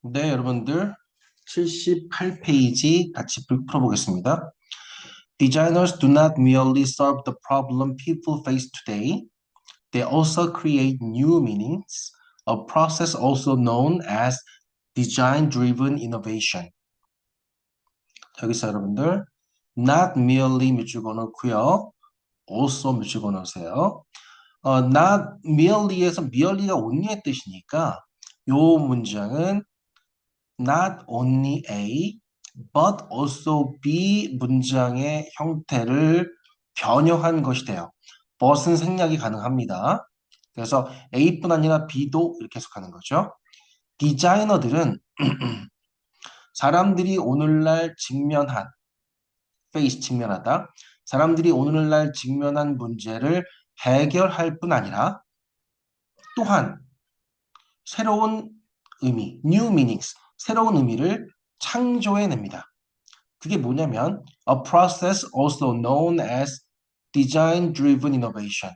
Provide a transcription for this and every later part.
네, 여러분들 78페이지 같이 풀어보겠습니다. Designers do not merely solve the problem people face today. They also create new meanings, a process also known as design-driven innovation. 여기서 여러분들 not merely 밑줄 그어놓고요. also 밑줄 그어놓으세요. not merely에서 merely가 only의 뜻이니까 요 문장은 not only A, but also B 문장의 형태를 변형한 것이 돼요. but은 생략이 가능합니다. 그래서 A뿐 아니라 B도 이렇게 해석하는 거죠. 디자이너들은 사람들이 오늘날 직면한, face 직면하다. 사람들이 오늘날 직면한 문제를 해결할 뿐 아니라 또한 새로운 의미, new meanings, 새로운 의미를 창조해냅니다. 그게 뭐냐면 a process also known as design-driven innovation.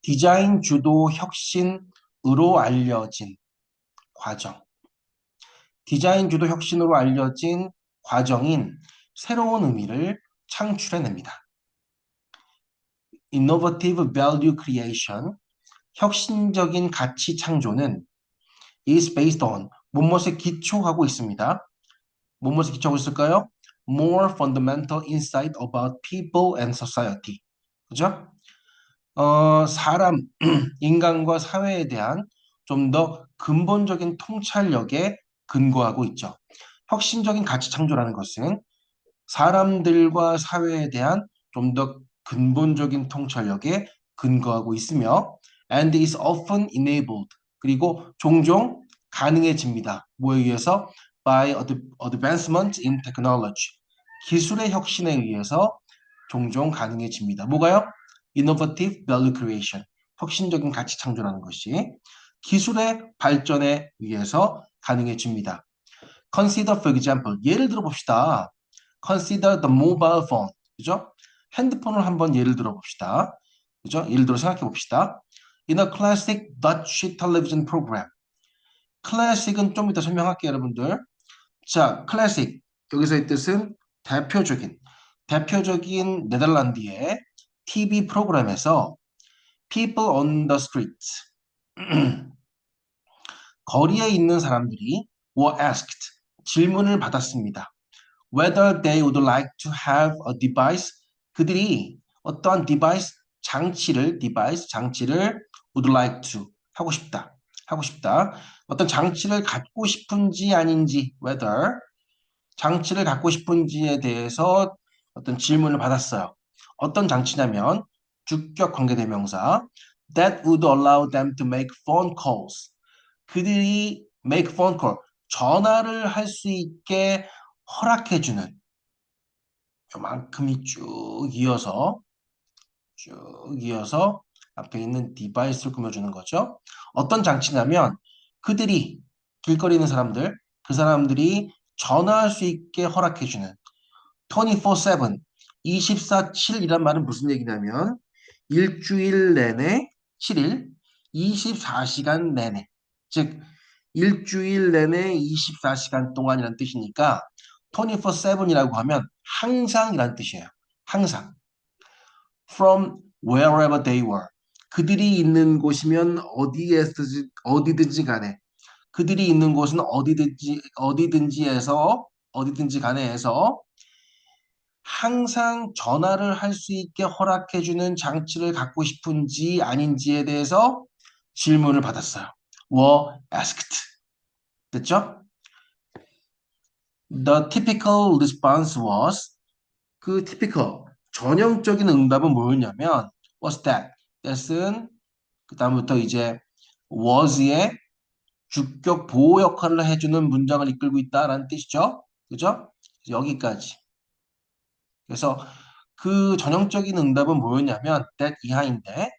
디자인 주도 혁신으로 알려진 과정. 디자인 주도 혁신으로 알려진 과정인 새로운 의미를 창출해냅니다. Innovative value creation, 혁신적인 가치 창조는 is based on 무엇에 기초하고 있습니다. 무엇에 기초하고 있을까요? More fundamental insight about people and society. 그죠? 사람, 인간과 사회에 대한 좀 더 근본적인 통찰력에 근거하고 있죠. 혁신적인 가치 창조라는 것은 사람들과 사회에 대한 좀 더 근본적인 통찰력에 근거하고 있으며 and is often enabled 그리고 종종 가능해집니다. 뭐에 의해서? By advancement in technology. 기술의 혁신에 의해서 종종 가능해집니다. 뭐가요? Innovative value creation. 혁신적인 가치 창조라는 것이 기술의 발전에 의해서 가능해집니다. Consider for example. 예를 들어 봅시다. Consider the mobile phone. 그죠? 핸드폰을 한번 예를 들어 봅시다. 그죠? 예를 들어 생각해 봅시다. In a classic Dutch television program. 클래식은 좀 이따 설명할게요, 여러분들. 자, 클래식. 여기서의 뜻은 대표적인 네덜란드의 TV 프로그램에서 People on the streets. 거리에 있는 사람들이 were asked. 질문을 받았습니다. Whether they would like to have a device. 그들이 어떠한 장치를 would like to 하고 싶다. 어떤 장치를 갖고 싶은지 아닌지 whether 장치를 갖고 싶은지에 대해서 어떤 질문을 받았어요. 어떤 장치냐면 주격 관계대명사 that would allow them to make phone calls. 그들이 make phone call, 전화를 할 수 있게 허락해주는 요만큼이 쭉 이어서 앞에 있는 디바이스를 꾸며주는 거죠. 어떤 장치냐면 그들이 길거리 있는 사람들, 그 사람들이 전화할 수 있게 허락해주는 24/7, 24/7이란 말은 무슨 얘기냐면 일주일 내내 7일, 24시간 내내 즉 일주일 내내 24시간 동안이라는 뜻이니까 24/7이라고 하면 항상이라는 뜻이에요. 항상. From wherever they were. 그들이 있는 곳이면 어디든지 간에 그들이 있는 곳은 어디든지 간에 해서 항상 전화를 할 수 있게 허락해주는 장치를 갖고 싶은지 아닌지에 대해서 질문을 받았어요. were asked. 됐죠? The typical response was 그 typical 전형적인 응답은 뭐였냐면 was that that은 그다음부터 이제 was의 주격 보호 역할을 해주는 문장을 이끌고 있다라는 뜻이죠. 그죠? 여기까지. 그래서 그 전형적인 응답은 뭐였냐면 that 이하인데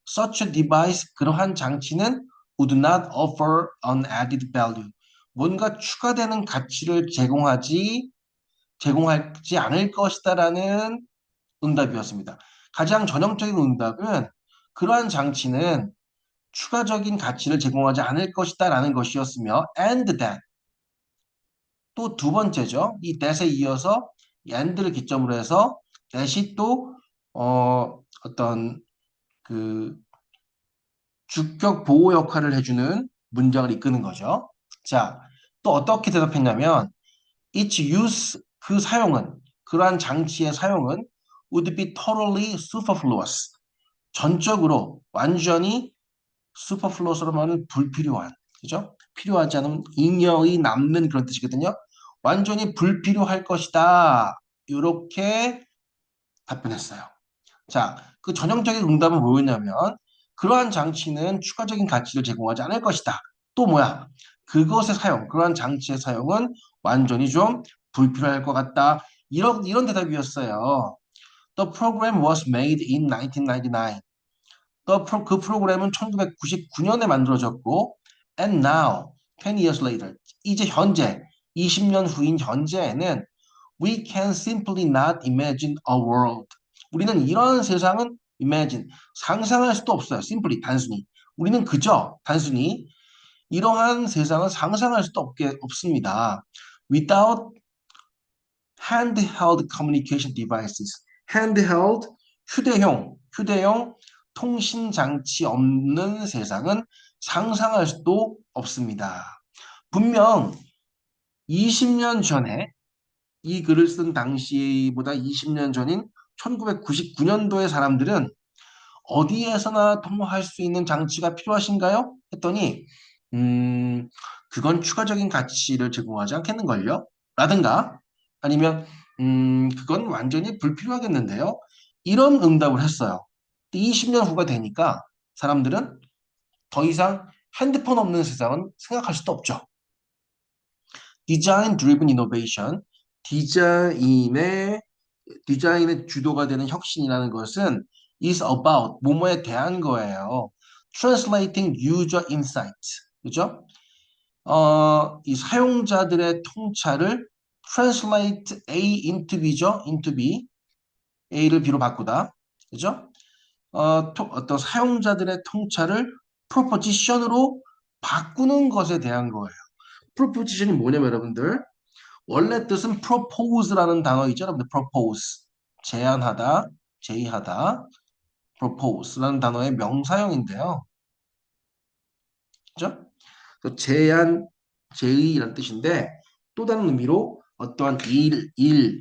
such a device 그러한 장치는 would not offer an added value. 뭔가 추가되는 가치를 제공하지 않을 것이다라는 응답이었습니다. 가장 전형적인 응답은 그러한 장치는 추가적인 가치를 제공하지 않을 것이다 라는 것이었으며 and that 또 두 번째죠. 이 that에 이어서 and를 기점으로 해서 that이 또 어떤 그 주격 보호 역할을 해주는 문장을 이끄는 거죠. 자, 또 어떻게 대답했냐면 its use 그 사용은 그러한 장치의 사용은 would be totally superfluous 전적으로 완전히 superfluous로 말하면 불필요한 그죠? 필요하지 않은 잉여의 남는 그런 뜻이거든요. 완전히 불필요할 것이다. 이렇게 답변했어요. 자, 그 전형적인 응답은 뭐였냐면 그러한 장치는 추가적인 가치를 제공하지 않을 것이다. 또 뭐야? 그것의 사용, 그러한 장치의 사용은 완전히 좀 불필요할 것 같다. 이런 대답이었어요. The program was made in 1999. 그 프로그램은 1999년에 만들어졌고 and now, 10 years later, 이제 현재, 20년 후인 현재에는 we can simply not imagine a world. 우리는 이런 세상은 imagine, 상상할 수도 없어요. simply, 단순히. 우리는 그저 단순히 이러한 세상은 상상할 수도 없습니다. Without handheld communication devices. handheld, 휴대용 통신 장치 없는 세상은 상상할 수도 없습니다. 분명 20년 전에 이 글을 쓴 당시보다 20년 전인 1999년도의 사람들은 어디에서나 통화할 수 있는 장치가 필요하신가요? 했더니 음, 그건 추가적인 가치를 제공하지 않겠는걸요? 라든가 아니면 그건 완전히 불필요하겠는데요? 이런 응답을 했어요. 20년 후가 되니까 사람들은 더 이상 핸드폰 없는 세상은 생각할 수도 없죠. Design Driven Innovation, 디자인의 디자인의 주도가 되는 혁신이라는 것은 is about 뭐뭐에 대한 거예요. Translating user insights, 그죠? 이 사용자들의 통찰을 translate A into B죠, into B, A를 B로 바꾸다, 그죠? 어떤 사용자들의 통찰을 proposition으로 바꾸는 것에 대한 거예요. proposition이 뭐냐면 여러분들 원래 뜻은 propose라는 단어이죠. 여러분들 propose 제안하다, 제의하다, propose라는 단어의 명사형인데요. 그죠? 그 제안, 제의라는 뜻인데 또 다른 의미로 어떠한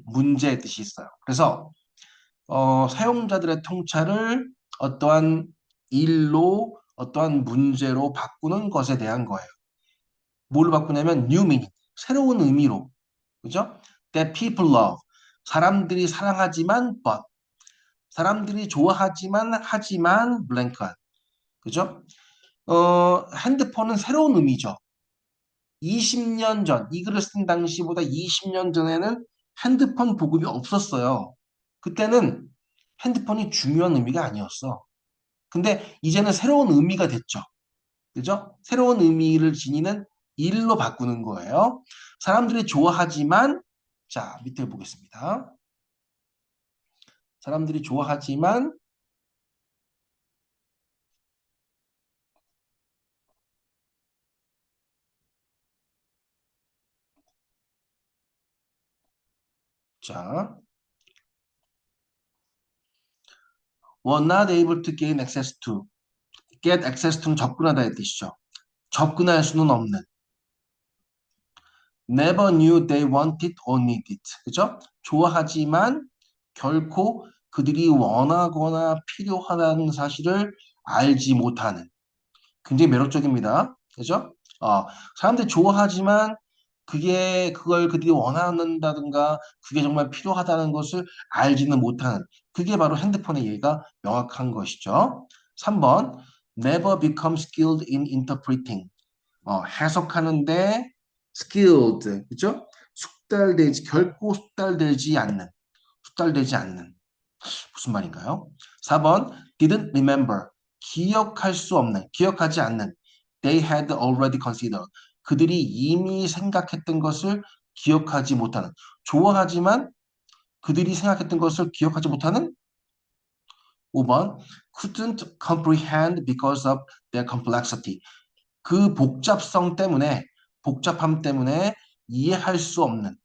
문제의 뜻이 있어요. 그래서 사용자들의 통찰을 어떠한 일로, 어떠한 문제로 바꾸는 것에 대한 거예요. 뭘로 바꾸냐면 new meaning, 새로운 의미로. 그죠? That people love. 사람들이 사랑하지만 but. 사람들이 좋아하지만 하지만 블랭크한. 그죠? 핸드폰은 새로운 의미죠. 20년 전, 이 글을 쓴 당시보다 20년 전에는 핸드폰 보급이 없었어요. 그때는 핸드폰이 중요한 의미가 아니었어. 근데 이제는 새로운 의미가 됐죠. 그죠? 새로운 의미를 지니는 일로 바꾸는 거예요. 사람들이 좋아하지만, 자, 밑에 보겠습니다. 사람들이 좋아하지만, 자, were not able to gain access to. get access to는 접근하다의 뜻이죠. 접근할 수는 없는. never knew they wanted or needed. 그죠? 좋아하지만 결코 그들이 원하거나 필요하다는 사실을 알지 못하는. 굉장히 매력적입니다. 그죠? 사람들이 좋아하지만 그걸 그들이 원한다든가 그게 정말 필요하다는 것을 알지는 못하는 그게 바로 핸드폰의 예가 명확한 것이죠. 3번 never become skilled in interpreting 해석하는데 skilled 그죠? 결코 숙달되지 않는 무슨 말인가요? 4번 didn't remember 기억하지 않는 they had already considered 그들이 이미 생각했던 것을 기억하지 못하는 좋아하지만 그들이 생각했던 것을 기억하지 못하는 5번 couldn't comprehend because of their complexity. 그 복잡함 때문에 이해할 수 없는.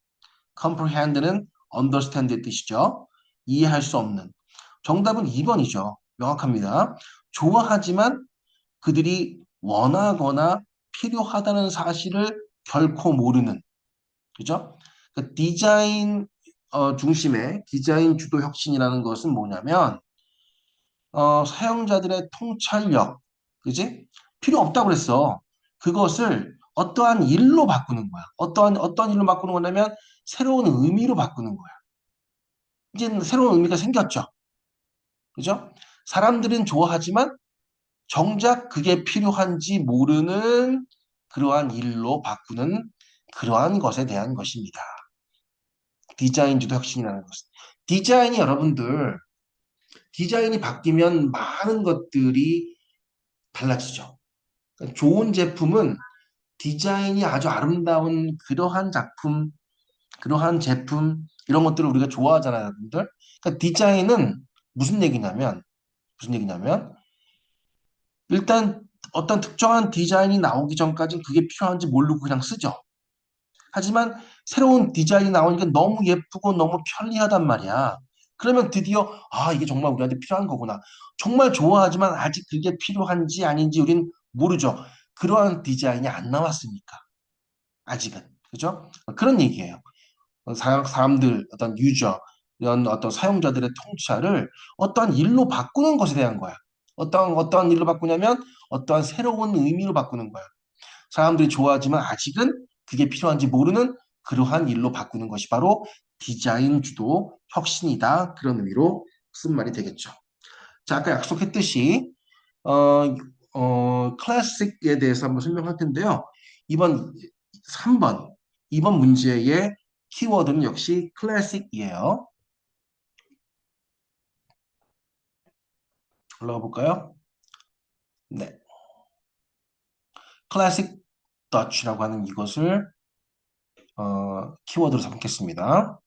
comprehend는 understand의 뜻이죠. 이해할 수 없는. 정답은 2번이죠. 명확합니다. 좋아하지만 그들이 원하거나 필요하다는 사실을 결코 모르는. 그죠? 그 디자인 중심의 디자인 주도 혁신이라는 것은 뭐냐면 사용자들의 통찰력, 그지? 필요 없다고 그랬어. 그것을 어떠한 일로 바꾸는 거야. 어떠한 일로 바꾸는 거냐면 새로운 의미로 바꾸는 거야. 이제 새로운 의미가 생겼죠. 그죠? 사람들은 좋아하지만 정작 그게 필요한지 모르는 그러한 일로 바꾸는 그러한 것에 대한 것입니다. 디자인주도 혁신이라는 것은. 디자인이 여러분들, 디자인이 바뀌면 많은 것들이 달라지죠. 그러니까 좋은 제품은 디자인이 아주 아름다운 그러한 작품, 그러한 제품, 이런 것들을 우리가 좋아하잖아요, 여러분들. 그러니까 디자인은 무슨 얘기냐면, 일단 어떤 특정한 디자인이 나오기 전까지는 그게 필요한지 모르고 그냥 쓰죠. 하지만 새로운 디자인이 나오니까 너무 예쁘고 너무 편리하단 말이야. 그러면 드디어 이게 정말 우리한테 필요한 거구나. 정말 좋아하지만 아직 그게 필요한지 아닌지 우린 모르죠. 그러한 디자인이 안 나왔으니까. 아직은. 그죠? 그런 얘기예요. 사람들, 어떤 유저, 이런 어떤 사용자들의 통찰을 어떠한 일로 바꾸는 것에 대한 거야. 어떠한 일로 바꾸냐면 어떠한 새로운 의미로 바꾸는 거야. 사람들이 좋아하지만 아직은 그게 필요한지 모르는 그러한 일로 바꾸는 것이 바로 디자인 주도 혁신이다. 그런 의미로 쓴 말이 되겠죠. 자, 아까 약속했듯이 클래식에 대해서 한번 설명할 텐데요. 이번 3번, 이번 문제의 키워드는 역시 클래식이에요. 올라가 볼까요? 네. 클래식 더치라고 하는 이것을 키워드로 삼겠습니다.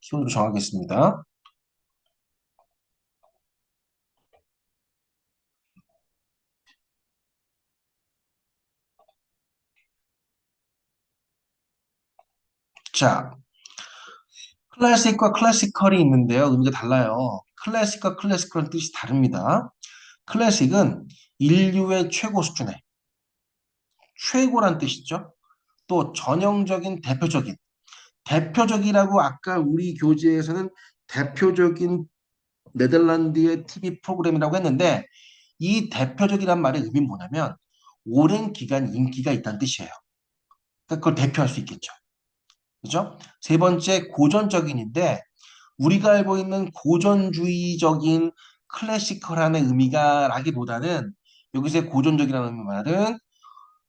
키워드로 정하겠습니다. 자, 클래식과 클래시컬이 있는데요. 의미가 달라요. 클래식과 클래시컬은 뜻이 다릅니다. 클래식은 인류의 최고 수준의 최고란 뜻이죠. 또 전형적인 대표적이라고 아까 우리 교재에서는 대표적인 네덜란드의 TV 프로그램이라고 했는데 이 대표적이란 말의 의미는 뭐냐면 오랜 기간 인기가 있다는 뜻이에요. 그러니까 그걸 대표할 수 있겠죠. 그죠? 세 번째 고전적인인데 우리가 알고 있는 고전주의적인 클래시컬한의 의미가 라기보다는 여기서의 고전적이라는 말은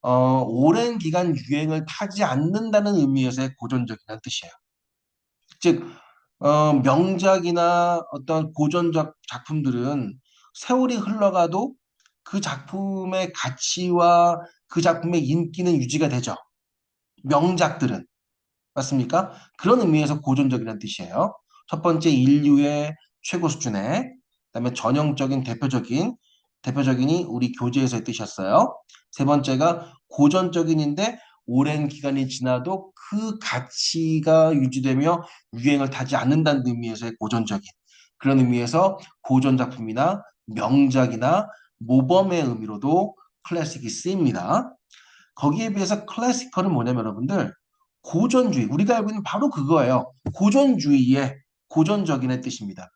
오랜 기간 유행을 타지 않는다는 의미에서의 고전적이라는 뜻이에요. 즉, 명작이나 어떤 고전적 작품들은 세월이 흘러가도 그 작품의 가치와 그 작품의 인기는 유지가 되죠. 명작들은. 맞습니까? 그런 의미에서 고전적이라는 뜻이에요. 첫 번째 인류의 최고 수준의, 그다음에 전형적인 대표적인이 우리 교재에서의 뜻이었어요. 세 번째가 고전적인인데 오랜 기간이 지나도 그 가치가 유지되며 유행을 타지 않는다는 의미에서의 고전적인 그런 의미에서 고전 작품이나 명작이나 모범의 의미로도 클래식이 쓰입니다. 거기에 비해서 클래시컬은 뭐냐면 여러분들 고전주의 우리가 알고 있는 바로 그거예요. 고전주의의 고전적인의 뜻입니다.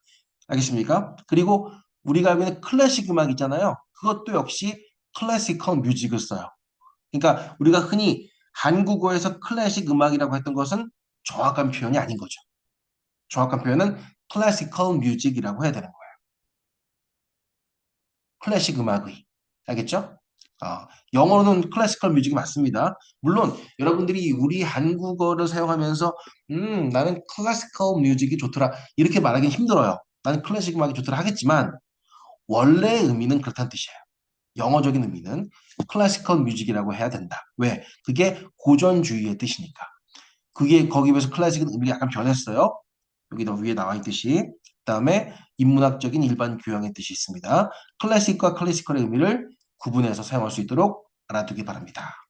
알겠습니까? 그리고 우리가 알고 있는 클래식 음악 있잖아요. 그것도 역시 클래시컬 뮤직을 써요. 그러니까 우리가 흔히 한국어에서 클래식 음악이라고 했던 것은 정확한 표현이 아닌 거죠. 정확한 표현은 클래시컬 뮤직이라고 해야 되는 거예요. 클래식 음악의. 알겠죠? 영어로는 클래시컬 뮤직이 맞습니다. 물론 여러분들이 우리 한국어를 사용하면서 나는 클래시컬 뮤직이 좋더라 이렇게 말하기 힘들어요. 나는 클래식 음악이 좋더라 하겠지만 원래의 의미는 그렇다는 뜻이에요. 영어적인 의미는 클래시컬 뮤직이라고 해야 된다. 왜? 그게 고전주의의 뜻이니까. 그게 거기에 비해서 클래식은 의미가 약간 변했어요. 여기 더 위에 나와 있듯이. 그다음에 인문학적인 일반 교양의 뜻이 있습니다. 클래식과 클래시컬의 의미를 구분해서 사용할 수 있도록 알아두기 바랍니다.